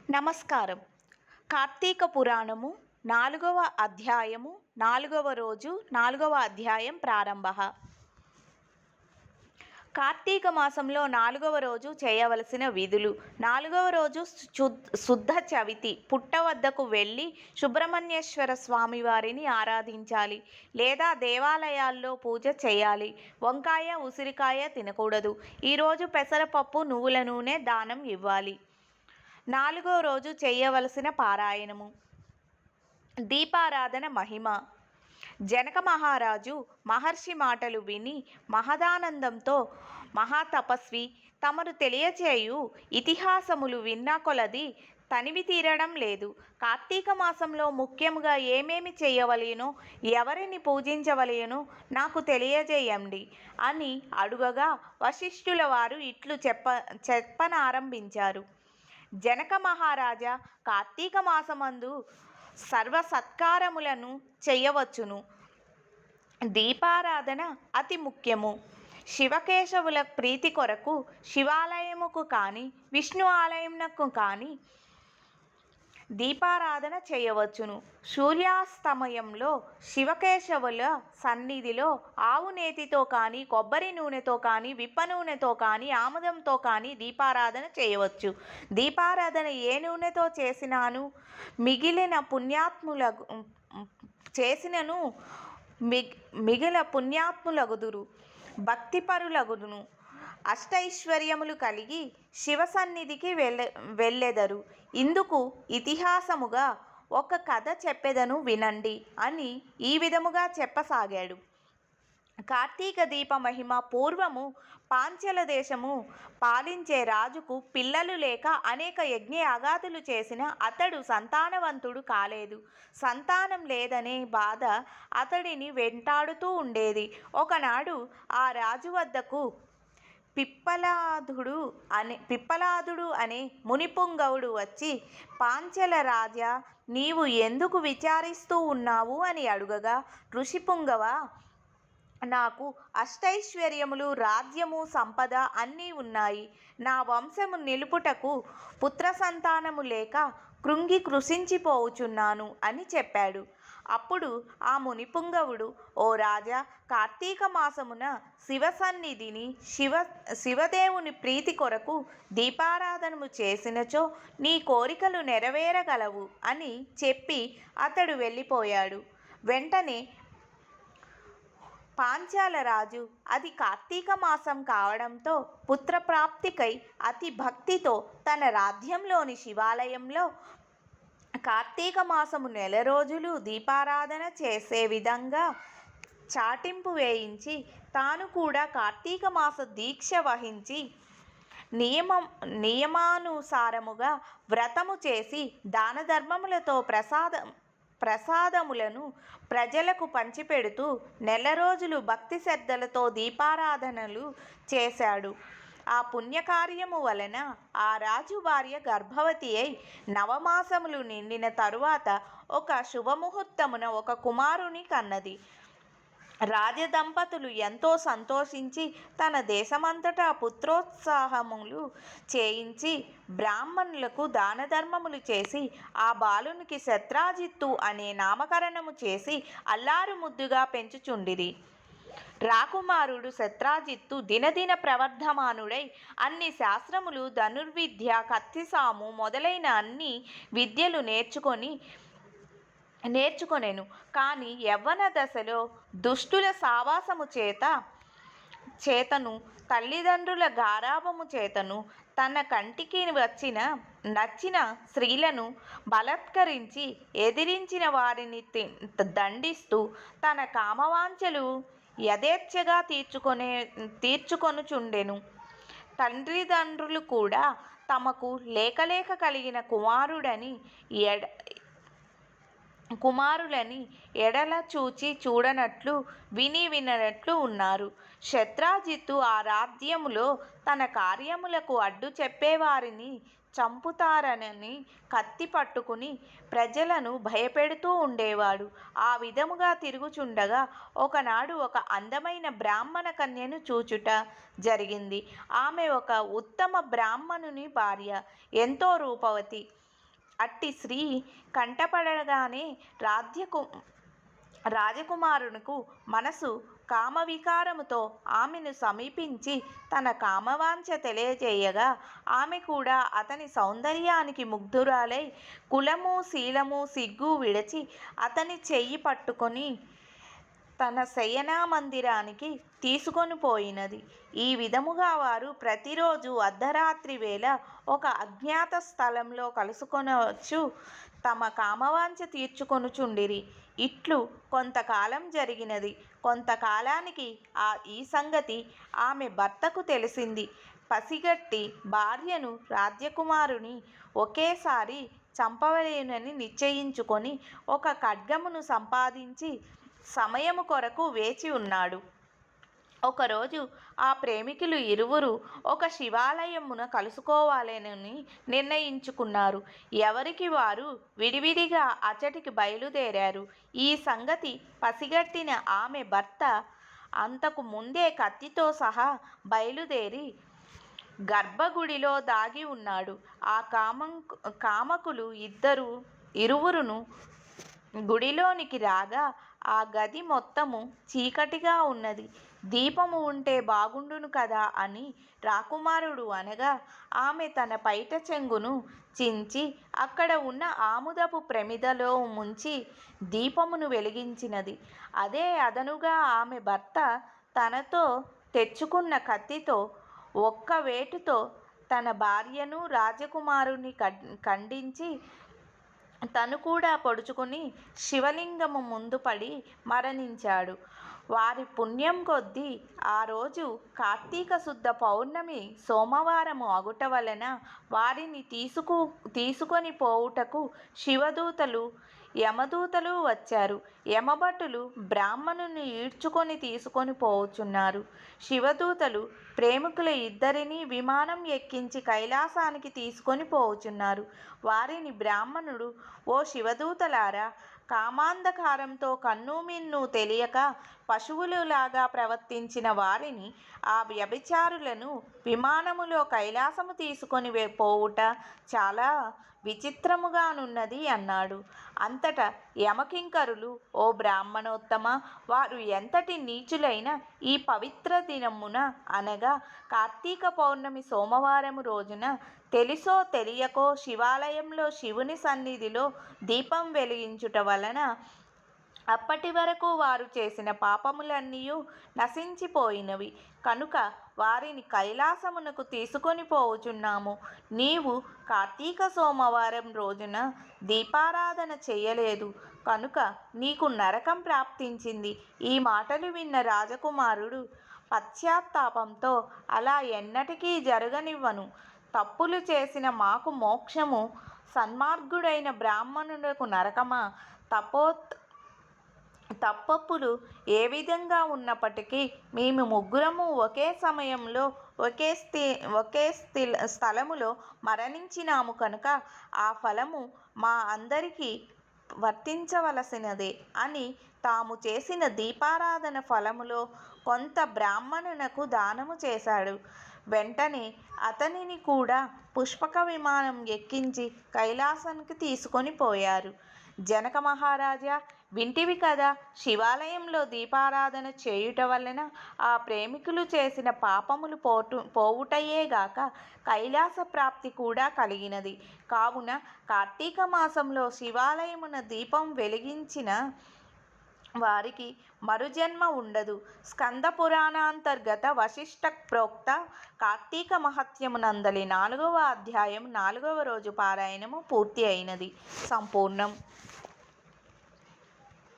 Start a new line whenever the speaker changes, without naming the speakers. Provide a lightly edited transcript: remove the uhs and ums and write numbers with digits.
నమస్కారం. కార్తీక పురాణము 4వ అధ్యాయము 4వ రోజు 4వ అధ్యాయం ప్రారంభ. కార్తీక మాసంలో 4వ రోజు చేయవలసిన విధులు. 4వ రోజు శుద్ధ చవితి. పుట్ట వద్దకు వెళ్ళి సుబ్రహ్మణ్యేశ్వర స్వామి వారిని ఆరాధించాలి లేదా దేవాలయాల్లో పూజ చేయాలి. వంకాయ, ఉసిరికాయ తినకూడదు. ఈరోజు పెసరపప్పు, నువ్వుల నూనె దానం ఇవ్వాలి. 4వ రోజు చేయవలసిన పారాయణము. దీపారాధన మహిమ. జనక మహారాజు మహర్షి మాటలు విని మహదానందంతో, మహాతపస్వి, తమరు తెలియచేయు ఇతిహాసములు విన్న కొలది తనివి తీరడం లేదు. కార్తీక మాసంలో ముఖ్యముగా ఏమేమి చేయవలెనో, ఎవరిని పూజించవలెనో నాకు తెలియజేయండి అని అడుగగా వశిష్ఠుల వారు ఇట్లు చెప్పనారంభించారు. జనక మహారాజా, కార్తీక మాసమందు సర్వ సత్కారములను చేయవచ్చును. దీపారాధన అతి ముఖ్యము. శివకేశవుల ప్రీతి కొరకు శివాలయముకు కానీ విష్ణు ఆలయమునకు కానీ దీపారాధన చేయవచ్చును. సూర్యాస్తమయంలో శివకేశవుల సన్నిధిలో ఆవు నేతితో కానీ, కొబ్బరి నూనెతో కానీ, విప్ప నూనెతో కానీ, ఆముదంతో కానీ దీపారాధన చేయవచ్చు. దీపారాధన ఏ నూనెతో చేసినాను మిగిలిన పుణ్యాత్ములగుదురు, భక్తిపరులగుదును, అష్టైశ్వర్యములు కలిగి శివసన్నిధికి వెళ్ళెదరు. ఇందుకు ఇతిహాసముగా ఒక కథ చెప్పెదను వినండి అని ఈ విధముగా చెప్పసాగాడు. కార్తీక దీప మహిమ. పూర్వము పాంచాల దేశము పాలించే రాజుకు పిల్లలు లేక అనేక యజ్ఞయాగాదులు చేసిన అతడు సంతానవంతుడు కాలేదు. సంతానం లేదనే బాధ అతడిని వెంటాడుతూ ఉండేది. ఒకనాడు ఆ రాజు వద్దకు పిప్పలాదుడు అనే మునిపుంగవుడు వచ్చి, పాంచాల రాజా, నీవు ఎందుకు విచారిస్తూ ఉన్నావు అని అడుగగా, ఋషిపుంగవ, నాకు అష్టైశ్వర్యములు, రాజ్యము, సంపద అన్నీ ఉన్నాయి. నా వంశము నిలుపుటకు పుత్ర సంతానము లేక కృంగి కృశించిపోవుచున్నాను అని చెప్పాడు. అప్పుడు ఆ మునిపుంగవుడు, ఓ రాజా, కార్తీక మాసమున శివసన్నిధిని శివదేవుని ప్రీతి కొరకు దీపారాధనము చేసినచో నీ కోరికలు నెరవేరగలవు అని చెప్పి అతడు వెళ్ళిపోయాడు. వెంటనే పాంచాల రాజు అది కార్తీక మాసం కావడంతో పుత్రప్రాప్తికై అతి భక్తితో తన రాజ్యంలోని శివాలయంలో కార్తీక మాసము 1 రోజులు దీపారాధన చేసే విధంగా చాటింపు వేయించి తాను కూడా కార్తీక మాస దీక్ష వహించి నియమానుసారముగా వ్రతము చేసి దాన ధర్మములతో ప్రసాదములను ప్రజలకు పంచిపెడుతూ 1 రోజులు భక్తి శ్రద్ధలతో దీపారాధనలు చేశాడు. ఆ పుణ్యకార్యము వలన ఆ రాజు భార్య గర్భవతి అయి 9 మాసములు నిండిన తరువాత ఒక శుభముహూర్తమున ఒక కుమారుని కన్నది. రాజదంపతులు ఎంతో సంతోషించి తన దేశమంతటా పుత్రోత్సాహములు చేయించి బ్రాహ్మణులకు దానధర్మములు చేసి ఆ బాలునికి శత్రాజిత్తు అనే నామకరణము చేసి అల్లారు ముద్దుగా పెంచుచుండిరి. రాకుమారుడు శత్రాజిత్తు దినదిన ప్రవర్ధమానుడై అన్ని శాస్త్రములు, ధనుర్విద్య, కత్తిసాము మొదలైన అన్ని విద్యలు నేర్చుకొనెను. కానీ యవ్వన దశలో దుష్టుల సావాసము చేతను తల్లిదండ్రుల గారాబము చేతను తన కంటికి నచ్చిన స్త్రీలను బలాత్కరించి ఎదిరించిన వారిని దండిస్తూ తన కామవాంఛలు యథేచ్ఛగా తీర్చుకొనుచుండెను. తండ్రిదండ్రులు కూడా తమకు లేక కలిగిన కుమారులని ఎడల చూచి చూడనట్లు, విననట్లు ఉన్నారు. శత్రాజిత్తు ఆ రాజ్యములో తన కార్యములకు అడ్డు చెప్పేవారిని చంపుతారనని కత్తి పట్టుకుని ప్రజలను భయపెడుతూ ఉండేవాడు. ఆ విధముగా తిరుగుచుండగా ఒకనాడు ఒక అందమైన బ్రాహ్మణ కన్యను చూచుట జరిగింది. ఆమె ఒక ఉత్తమ బ్రాహ్మణుని భార్య, ఎంతో రూపవతి. అట్టి స్త్రీ కంటపడగానే రాజకుమారునికు మనసు కామవికారముతో ఆమెను సమీపించి తన కామవాంఛ తెలియజేయగా ఆమె కూడా అతని సౌందర్యానికి ముగ్ధురాలై కులము శీలము సిగ్గు విడిచి అతని చెయ్యి పట్టుకొని తన శయనా మందిరానికి తీసుకొని పోయినది. ఈ విధముగా వారు ప్రతిరోజు అర్ధరాత్రి వేళ ఒక అజ్ఞాత స్థలంలో కలుసుకొనవచ్చు తమ కామవాంఛ తీర్చుకొనుచుండిరి. ఇట్లు కొంతకాలం జరిగినది. కొంతకాలానికి ఈ సంగతి ఆమె భర్తకు తెలిసింది. పసిగట్టి భార్యను రాజకుమారుని ఒకేసారి చంపవలేనని నిశ్చయించుకొని ఒక ఖడ్గమును సంపాదించి సమయము కొరకు వేచి ఉన్నాడు. ఒకరోజు ఆ ప్రేమికులు ఇరువురు ఒక శివాలయమున కలుసుకోవాలని నిర్ణయించుకున్నారు. ఎవరికి వారు విడివిడిగా అచ్చటికి బయలుదేరారు. ఈ సంగతి పసిగట్టిన ఆమె భర్త అంతకు ముందే కత్తితో సహా బయలుదేరి గర్భగుడిలో దాగి ఉన్నాడు. ఆ కామకులు ఇరువురును గుడిలోనికి రాగా ఆ గది మొత్తము చీకటిగా ఉన్నది. దీపము ఉంటే బాగుండును కదా అని రాకుమారుడు అనగా ఆమె తన పైట చెంగును చించి అక్కడ ఉన్న ఆముదపు ప్రమిదలో ముంచి దీపమును వెలిగించినది. అదే అదనుగా ఆమె భర్త తనతో తెచ్చుకున్న కత్తితో ఒక్క వేటుతో తన భార్యను రాజకుమారుని ఖండించి తను కూడా పొడుచుకుని శివలింగము ముందు పడి మరణించాడు. వారి పుణ్యం కొద్దీ ఆ రోజు కార్తీక శుద్ధ పౌర్ణమి సోమవారము అగుట వలన వారిని తీసుకొని పోవుటకు శివదూతలు యమదూతలు వచ్చారు. యమభటులు బ్రాహ్మణుని ఈడ్చుకొని తీసుకొని పోవుచున్నారు. శివదూతలు ప్రేమికుల ఇద్దరినీ విమానం ఎక్కించి కైలాసానికి తీసుకొని పోవుచున్నారు. వారిని బ్రాహ్మణుడు, ఓ శివదూతలారా, కామాంధకారంతో కన్నుమిన్ను తెలియక పశువులులాగా ప్రవర్తించిన వారిని, ఆ వ్యభిచారులను విమానములో కైలాసము తీసుకొని పోవుట చాలా విచిత్రముగానున్నది అన్నాడు. అంతటా యమకింకరులు, ఓ బ్రాహ్మణోత్తమ, వారు ఎంతటి నీచులైన ఈ పవిత్ర దినమున అనగా కార్తీక పౌర్ణమి సోమవారము రోజున తెలిసో తెలియకో శివాలయంలో శివుని సన్నిధిలో దీపం వెలిగించుట వలన అప్పటి వరకు వారు చేసిన పాపములన్నీయూ నశించిపోయినవి కనుక వారిని కైలాసమునకు తీసుకొని పోవుచున్నాము. నీవు కార్తీక సోమవారం రోజున దీపారాధన చేయలేదు కనుక నీకు నరకం ప్రాప్తించింది. ఈ మాటలు విన్న రాజకుమారుడు పశ్చాత్తాపంతో, అలా ఎన్నటికీ జరగనివ్వను. తప్పులు చేసిన మాకు మోక్షము, సన్మార్గుడైన బ్రాహ్మణులకు నరకమా? తప్పప్పులు ఏ విధంగా ఉన్నప్పటికీ మేము ముగ్గురము ఒకే సమయంలో ఒకే స్థలములో మరణించినాము కనుక ఆ ఫలము మా అందరికీ వర్తించవలసినదే అని తాము చేసిన దీపారాధన ఫలములో కొంత బ్రాహ్మణునకు దానము చేశాడు. వెంటనే అతనిని కూడా పుష్పక విమానం ఎక్కించి కైలాసానికి తీసుకొని పోయారు. జనక మహారాజా, వింటివి కదా, శివాలయంలో దీపారాధన చేయుట వలన ఆ ప్రేమికులు చేసిన పాపములు పోవుటయేగాక కైలాస ప్రాప్తి కూడా కలిగినది. కావున కార్తీక మాసంలో శివాలయమున దీపం వెలిగించిన వారికి మరుజన్మ ఉండదు. స్కంద పురాణాంతర్గత వశిష్ఠ ప్రోక్త కార్తీక మహత్యమునందలి 4వ అధ్యాయం 4వ రోజు పారాయణము పూర్తి అయినది. సంపూర్ణం.